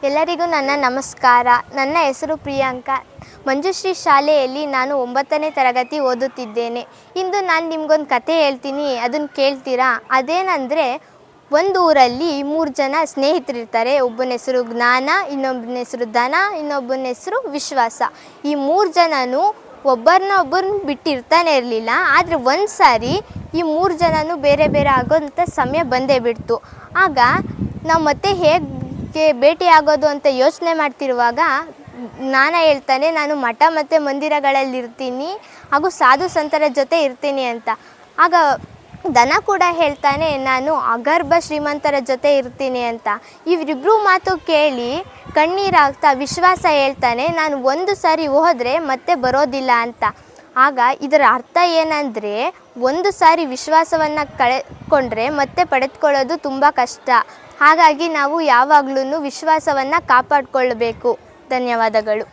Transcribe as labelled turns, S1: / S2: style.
S1: ಎಲ್ಲರಿಗೂ ನನ್ನ ನಮಸ್ಕಾರ. ನನ್ನ ಹೆಸರು ಪ್ರಿಯಾಂಕಾ. ಮಂಜುಶ್ರೀ ಶಾಲೆಯಲ್ಲಿ ನಾನು 9ನೇ ತರಗತಿ ಓದುತ್ತಿದ್ದೇನೆ. ಇಂದು ನಾನು ನಿಮಗೊಂದು ಕತೆ ಹೇಳ್ತೀನಿ, ಅದನ್ನು ಕೇಳ್ತೀರಾ? ಅದೇನೆಂದರೆ, ಒಂದು ಊರಲ್ಲಿ 3 ಜನ ಸ್ನೇಹಿತರಿರ್ತಾರೆ. ಒಬ್ಬನ ಹೆಸರು ಜ್ಞಾನ, ಇನ್ನೊಬ್ಬನ ಹೆಸರು ಧನ, ಇನ್ನೊಬ್ಬನ ಹೆಸರು ವಿಶ್ವಾಸ. ಈ 3 ಜನನೂ ಒಬ್ಬರನ್ನ ಬಿಟ್ಟಿರ್ತಾನೆ ಇರಲಿಲ್ಲ. ಆದರೆ ಒಂದು ಸಾರಿ ಈ 3 ಜನನೂ ಬೇರೆ ಬೇರೆ ಆಗೋಂಥ ಸಮಯ ಬಂದೇ ಬಿಡ್ತು. ಆಗ ನಾವು ಮತ್ತೆ ಹೇಗೆ ಭೇಟಿ ಆಗೋದು ಅಂತ ಯೋಚನೆ ಮಾಡ್ತಿರುವಾಗ ಜ್ಞಾನ ಹೇಳ್ತಾನೆ, ನಾನು ಮಠ ಮತ್ತು ಮಂದಿರಗಳಲ್ಲಿರ್ತೀನಿ ಹಾಗೂ ಸಾಧು ಸಂತರ ಜೊತೆ ಇರ್ತೀನಿ ಅಂತ. ಆಗ ಧನ ಕೂಡ ಹೇಳ್ತಾನೆ, ನಾನು ಅಗರ್ಭ ಶ್ರೀಮಂತರ ಜೊತೆ ಇರ್ತೀನಿ ಅಂತ. ಇವರಿಬ್ಬರು ಮಾತು ಕೇಳಿ ಕಣ್ಣೀರಾಗ್ತಾ ವಿಶ್ವಾಸ ಹೇಳ್ತಾನೆ, ನಾನು ಒಂದು ಸಾರಿ ಹೋದರೆ ಮತ್ತೆ ಬರೋದಿಲ್ಲ ಅಂತ. ಆಗ ಇದರ ಅರ್ಥ ಏನಂದರೆ, ಒಂದು ಸಾರಿ ವಿಶ್ವಾಸವನ್ನು ಕಳೆದುಕೊಂಡ್ರೆ ಮತ್ತೆ ಪಡೆದುಕೊಳ್ಳೋದು ತುಂಬ ಕಷ್ಟ. ಹಾಗಾಗಿ ನಾವು ಯಾವಾಗಲೂ ವಿಶ್ವಾಸವನ್ನು ಕಾಪಾಡಿಕೊಳ್ಬೇಕು. ಧನ್ಯವಾದಗಳು.